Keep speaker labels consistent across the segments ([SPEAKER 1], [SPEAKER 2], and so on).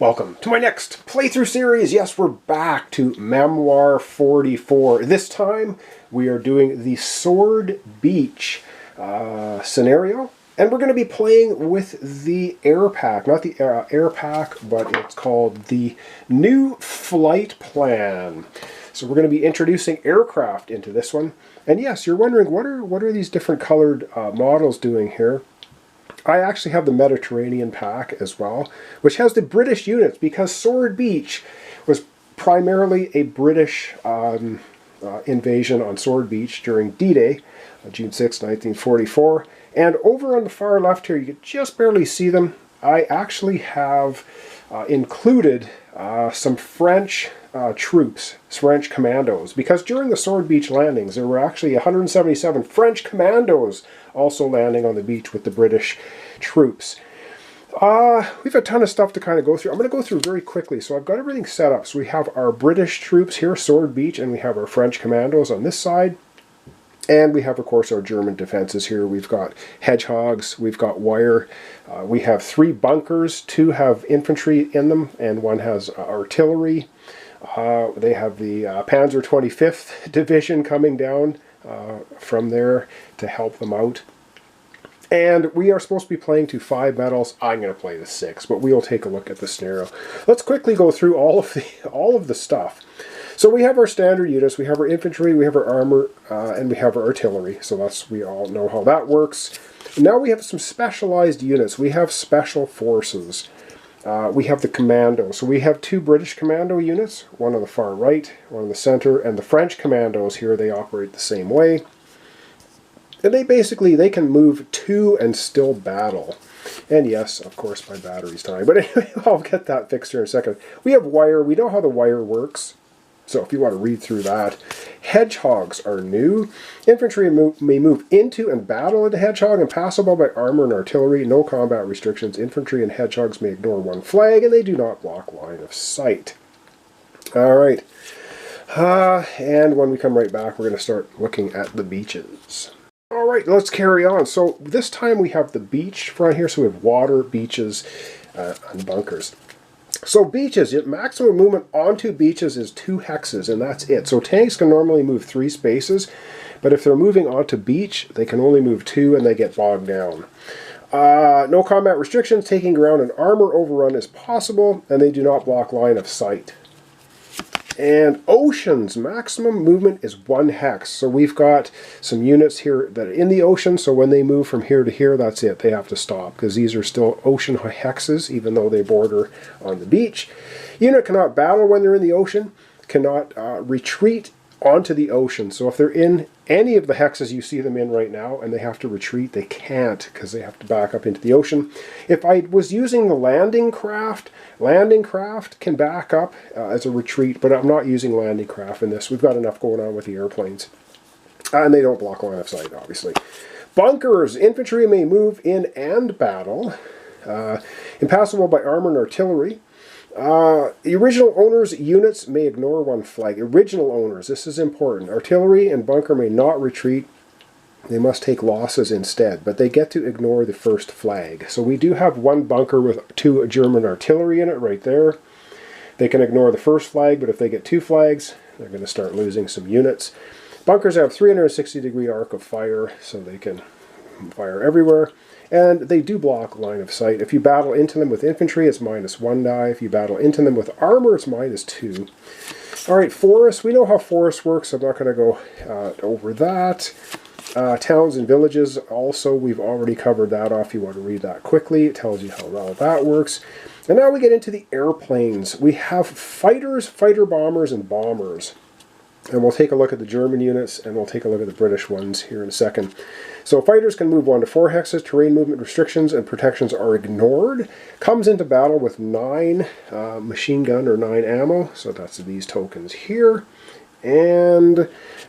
[SPEAKER 1] Welcome to my next playthrough series. Yes, we're back to Memoir 44. This time we are doing the Sword Beach scenario. And we're going to be playing with the air pack. Not the air pack, but it's called the New Flight Plan. So we're going to be introducing aircraft into this one. And yes, you're wondering, what are these different colored models doing here? I actually have the Mediterranean pack as well, which has the British units, because Sword Beach was primarily a British invasion on Sword Beach during D-Day, June 6, 1944. And over on the far left here, you can just barely see them. I actually have included some French troops, French commandos, because during the Sword Beach landings, there were actually 177 French commandos also landing on the beach with the British troops. We've a ton of stuff to kind of go through. I'm going to go through very quickly. So I've got everything set up. So we have our British troops here, Sword Beach, and we have our French commandos on this side. And we have, of course, our German defenses here. We've got hedgehogs, we've got wire. We have 3 bunkers. 2 have infantry in them, and 1 has artillery. They have the Panzer 25th Division coming down from there to help them out. And we are supposed to be playing to 5 medals. I'm going to play to 6, but we'll take a look at the scenario. Let's quickly go through all of the stuff. So we have our standard units, we have our infantry, we have our armor, and we have our artillery. So we all know how that works. Now we have some specialized units. We have special forces. We have the commando. So we have 2 British commando units, one on the far right, one in the center, and the French commandos here, they operate the same way. And they can move to and still battle. And yes, of course, my battery's dying. But anyway, I'll get that fixed here in a second. We have wire. We know how the wire works. So if you want to read through that. Hedgehogs are new. Infantry may move into and battle at a hedgehog, impassable by armor and artillery. No combat restrictions. Infantry and hedgehogs may ignore 1 flag, and they do not block line of sight. All right. And when we come right back, we're going to start looking at the beaches. All right, let's carry on. So this time we have the beach front here. So we have water, beaches, and bunkers. So beaches, maximum movement onto beaches is 2 hexes, and that's it. So tanks can normally move 3 spaces, but if they're moving onto beach, they can only move 2, and they get bogged down. No combat restrictions. Taking ground and armor overrun is possible, and they do not block line of sight. And oceans, maximum movement is 1 hex. So we've got some units here that are in the ocean, so when they move from here to here, that's it. They have to stop, because these are still ocean hexes, even though they border on the beach. Unit cannot battle when they're in the ocean, cannot retreat onto the ocean. So if they're in any of the hexes you see them in right now and they have to retreat, they can't, because they have to back up into the ocean. If I was using the landing craft can back up as a retreat, but I'm not using landing craft in this. We've got enough going on with the airplanes. And they don't block line of sight, obviously. Bunkers. Infantry may move in and battle. Impassable by armor and artillery. The original owner's units may ignore 1 flag. Original owners, this is important. Artillery and bunker may not retreat. They must take losses instead, but they get to ignore the 1st flag. So we do have 1 bunker with 2 German artillery in it right there. They can ignore the 1st flag, but if they get 2 flags, they're going to start losing some units. Bunkers have 360-degree arc of fire, so they can fire everywhere. And they do block line of sight. If you battle into them with infantry, it's -1 die. If you battle into them with armor, it's -2. All right, forests. We know how forests work, so I'm not going to go over that. Towns and villages, also, we've already covered that off. You want to read that quickly. It tells you how well that works. And now we get into the airplanes. We have fighters, fighter bombers, and bombers. And we'll take a look at the German units, and we'll take a look at the British ones here in a second. So fighters can move 1 to 4 hexes. Terrain movement restrictions and protections are ignored. Comes into battle with 9 machine gun or 9 ammo. So that's these tokens here. And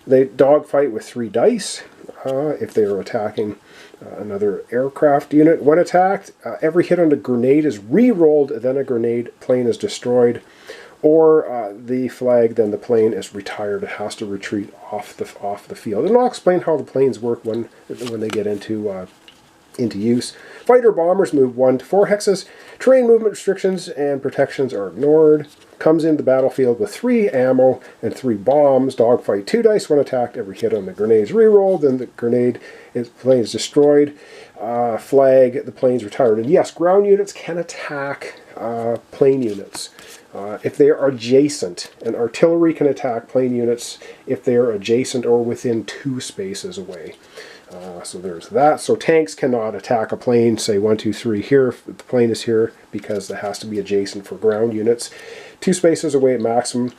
[SPEAKER 1] they dogfight with 3 dice if they are attacking another aircraft unit. When attacked, every hit on a grenade is re-rolled, then a grenade plane is destroyed. Or the flag, then the plane is retired. It has to retreat off the field. And I'll explain how the planes work when they get into into use. Fighter bombers move 1 to 4 hexes. Terrain movement restrictions and protections are ignored. Comes into the battlefield with 3 ammo and 3 bombs. Dogfight 2 dice when attacked. Every hit on the grenades rerolled. Then the plane is destroyed. Flag, the plane's retired. And yes, ground units can attack plane units if they are adjacent. And artillery can attack plane units if they are adjacent or within 2 spaces away. So there's that. So tanks cannot attack a plane, say 1, 2, 3 here, if the plane is here, because it has to be adjacent for ground units. 2 spaces away at maximum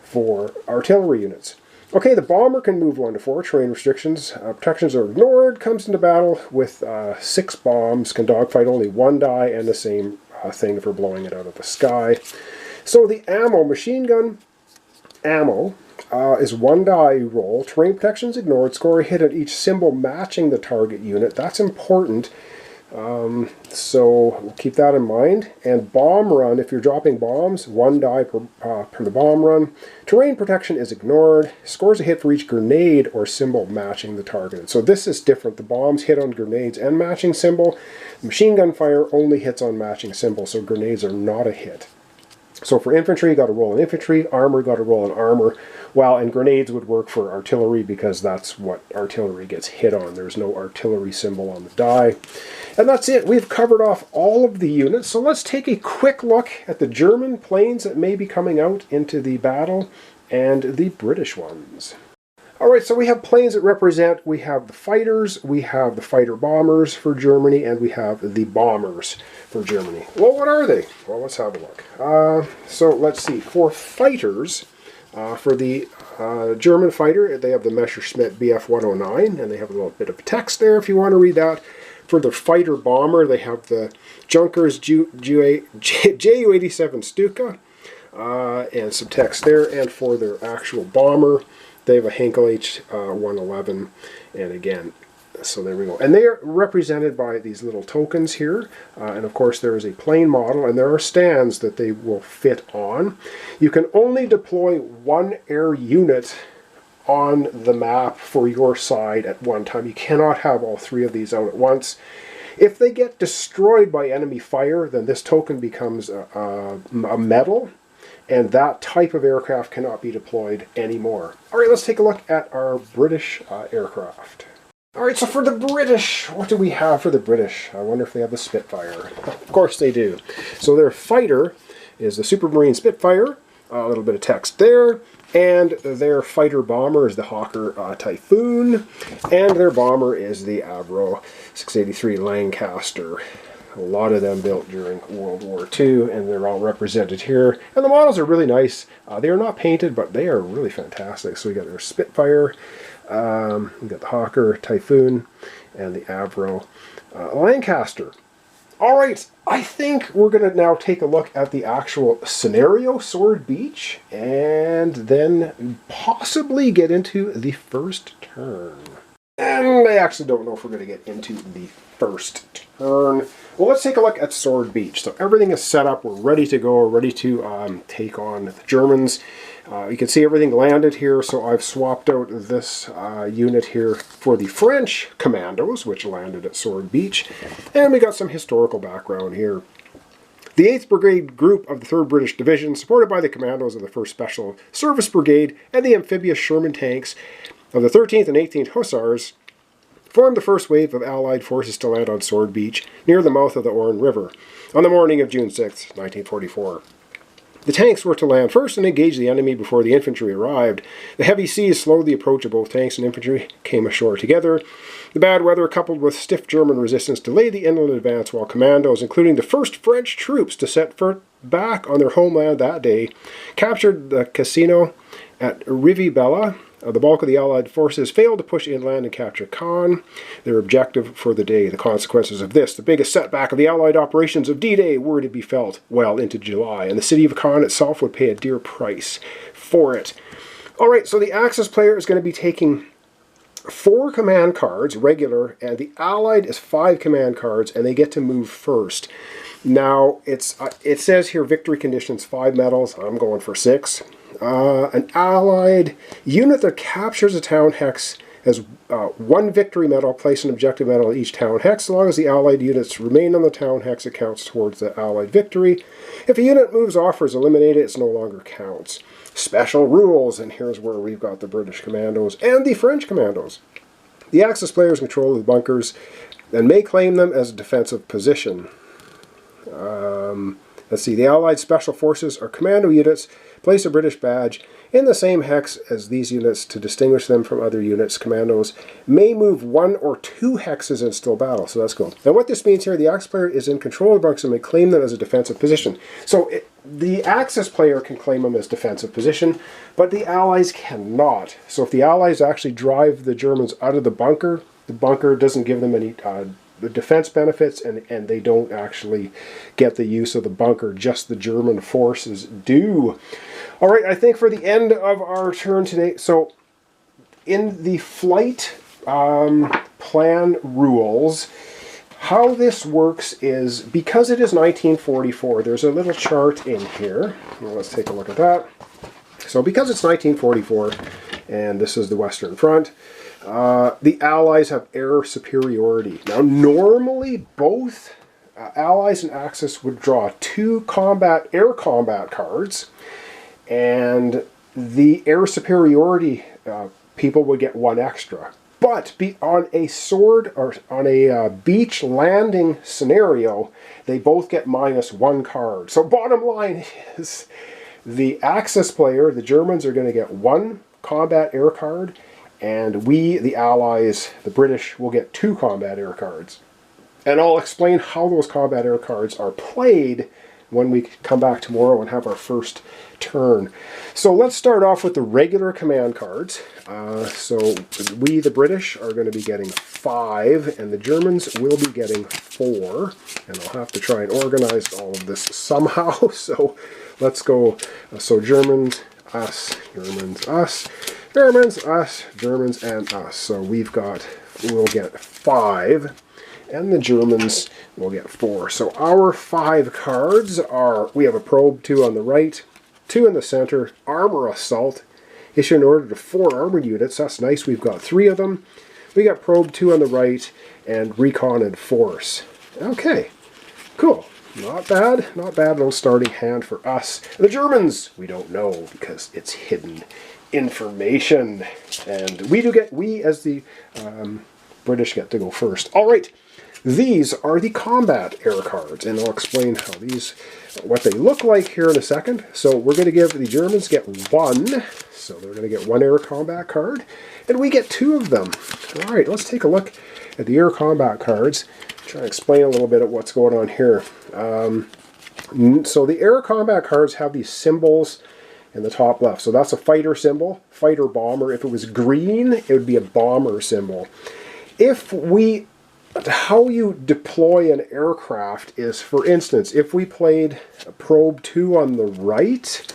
[SPEAKER 1] for artillery units. Okay, the bomber can move 1 to 4, terrain restrictions. Protections are ignored, comes into battle with 6 bombs, can dogfight only 1 die, and the same thing for blowing it out of the sky. So the ammo, machine gun ammo, is 1 die roll. Terrain protections ignored. Score a hit at each symbol matching the target unit. That's important. So we'll keep that in mind. And bomb run, if you're dropping bombs, 1 die per the bomb run. Terrain protection is ignored. Scores a hit for each grenade or symbol matching the target. So this is different. The bombs hit on grenades and matching symbol. Machine gun fire only hits on matching symbol, so grenades are not a hit. So for infantry, you got to roll an infantry. Armor, got to roll an armor. Well, and grenades would work for artillery because that's what artillery gets hit on. There's no artillery symbol on the die. And that's it. We've covered off all of the units. So let's take a quick look at the German planes that may be coming out into the battle and the British ones. All right, so we have planes that represent, we have the fighters, we have the fighter bombers for Germany, and we have the bombers for Germany. Well, what are they? Well, let's have a look. So let's see. For fighters, for the German fighter, they have the Messerschmitt Bf 109, and they have a little bit of text there if you want to read that. For the fighter bomber, they have the Junkers Ju-87 Stuka, and some text there. And for their actual bomber, they have a Henkel H111, and again, so there we go. And they are represented by these little tokens here, and of course there is a plane model, and there are stands that they will fit on. You can only deploy 1 air unit on the map for your side at one time. You cannot have all 3 of these out at once. If they get destroyed by enemy fire, then this token becomes a medal, and that type of aircraft cannot be deployed anymore. All right, let's take a look at our British aircraft. All right, so for the British, what do we have for the British? I wonder if they have the Spitfire. Of course they do. So their fighter is the Supermarine Spitfire, a little bit of text there, and their fighter bomber is the Hawker Typhoon, and their bomber is the Avro 683 Lancaster. A lot of them built during World War II, and they're all represented here. And the models are really nice. They are not painted, but they are really fantastic. So we got their Spitfire, we got the Hawker Typhoon, and the Avro Lancaster. All right, I think we're going to now take a look at the actual scenario, Sword Beach, and then possibly get into the first turn. And I actually don't know if we're going to get into the first turn. Well, let's take a look at Sword Beach. So everything is set up. We're ready to go. We're ready to take on the Germans. You can see everything landed here. So I've swapped out this unit here for the French commandos, which landed at Sword Beach. And we got some historical background here. The 8th Brigade Group of the 3rd British Division, supported by the commandos of the 1st Special Service Brigade and the amphibious Sherman tanks of the 13th and 18th Hussars, formed the first wave of Allied forces to land on Sword Beach, near the mouth of the Orne River, on the morning of June 6, 1944. The tanks were to land first and engage the enemy before the infantry arrived. The heavy seas slowed the approach of both tanks and infantry came ashore together. The bad weather, coupled with stiff German resistance, delayed the inland advance, while commandos, including the first French troops to set foot back on their homeland that day, captured the casino at Rivibella. The bulk of the Allied forces failed to push inland and capture Caen, their objective for the day. The consequences of this, the biggest setback of the Allied operations of D-Day, were to be felt well into July, and the city of Caen itself would pay a dear price for it. All right, so the Axis player is going to be taking 4 command cards, regular, and the Allied is 5 command cards, and they get to move first. Now, it says here victory conditions 5 medals. I'm going for 6. An Allied unit that captures a town hex has 1 victory medal. Place an objective medal at each town hex. As long as the Allied units remain on the town hex, it counts towards the Allied victory. If a unit moves off or is eliminated, it no longer counts. Special rules, and here's where we've got the British commandos and the French commandos. The Axis players control the bunkers and may claim them as a defensive position. Let's see, the Allied Special Forces are commando units. Place a British badge in the same hex as these units to distinguish them from other units. Commandos may move 1 or 2 hexes and still battle, so that's cool. Now what this means here, the Axis player is in control of the bunkers and may claim them as a defensive position. So the Axis player can claim them as defensive position, but the Allies cannot. So if the Allies actually drive the Germans out of the bunker doesn't give them any the defense benefits, and they don't actually get the use of the bunker. Just the German forces do. All right, I think for the end of our turn today, so in the flight plan rules, how this works is, because it is 1944, there's a little chart in here. Well, let's take a look at that. So because it's 1944, and this is the Western Front, the Allies have air superiority. Now, normally both Allies and Axis would draw 2 air combat cards, and the air superiority people would get 1 extra. But on a sword or on a beach landing scenario, they both get -1 card. So bottom line is, the Axis player, the Germans, are going to get 1 combat air card, and we, the Allies, the British, will get 2 combat air cards. And I'll explain how those combat air cards are played when we come back tomorrow and have our first turn. So let's start off with the regular command cards. So we, the British, are going to be getting 5, and the Germans will be getting 4. And I'll have to try and organize all of this somehow. So let's go. So Germans, us, Germans, us, Germans, us, Germans, and us. So we'll get 5, and the Germans will get 4. So our 5 cards are, we have a probe 2 on the right, 2 in the center, armor assault, issue an order to 4 armored units. That's nice. We've got 3 of them. We got probe 2 on the right, and recon and force. Okay, cool. Not bad. Not bad little starting hand for us. And the Germans, we don't know because it's hidden information. And we as the British get to go first. All right. These are the combat air cards, and I'll explain what they look like here in a second. So we're going to give the Germans get 1, so they're going to get 1 air combat card, and we get 2 of them. All right, let's take a look at the air combat cards. Try to explain a little bit of what's going on here. So the air combat cards have these symbols in the top left. So that's a fighter symbol, fighter bomber. If it was green, it would be a bomber symbol. How you deploy an aircraft is, for instance, if we played probe 2 on the right,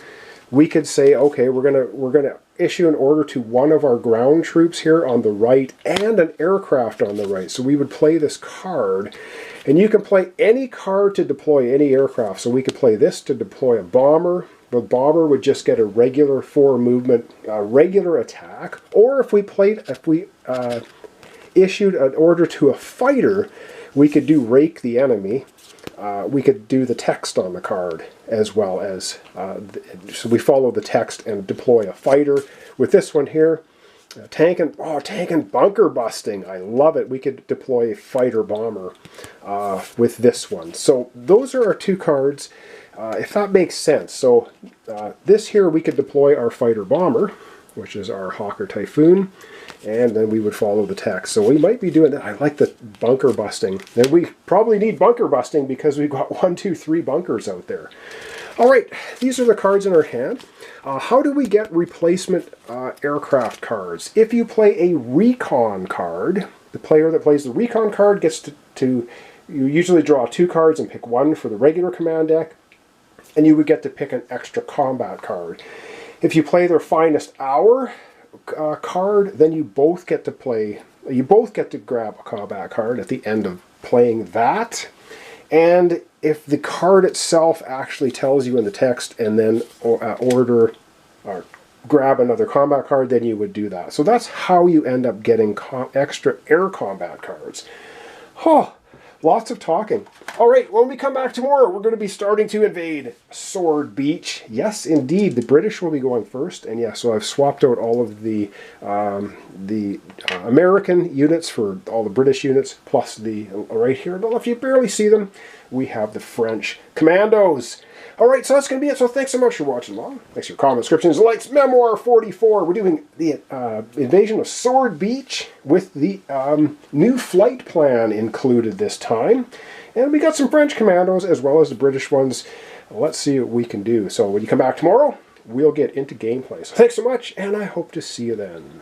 [SPEAKER 1] we could say, okay, we're gonna issue an order to one of our ground troops here on the right and an aircraft on the right. So we would play this card, and you can play any card to deploy any aircraft. So we could play this to deploy a bomber. The bomber would just get a regular 4 movement, regular attack. Or if we issued an order to a fighter, we could do rake the enemy. We could do the text on the card as well as, so we follow the text and deploy a fighter. With this one here, tank and bunker busting. I love it. We could deploy a fighter bomber with this one. So those are our 2 cards, if that makes sense. So this here, we could deploy our fighter bomber, which is our Hawker Typhoon, and then we would follow the text. So we might be doing that. I like the bunker busting. And we probably need bunker busting because we've got 1, 2, 3 bunkers out there. All right, these are the cards in our hand. How do we get replacement aircraft cards? If you play a recon card, the player that plays the recon card gets you usually draw 2 cards and pick 1 for the regular command deck, and you would get to pick an extra combat card. If you play their finest hour card, then you both get to grab a combat card at the end of playing that. And if the card itself actually tells you in the text, and then order or grab another combat card, then you would do that. So that's how you end up getting extra air combat cards. Oh, lots of talking. All right, when we come back tomorrow, we're going to be starting to invade Sword Beach. Yes, indeed, the British will be going first. And yeah, so I've swapped out all of the American units for all the British units, plus the, right here, I don't know if you barely see them, we have the French commandos. All right, so that's going to be it. So thanks so much for watching along. Thanks for your comments, subscriptions, likes. Memoir 44. We're doing the invasion of Sword Beach with the new flight plan included this time. And we got some French commandos as well as the British ones. Let's see what we can do. So when you come back tomorrow, we'll get into gameplay. So thanks so much, and I hope to see you then.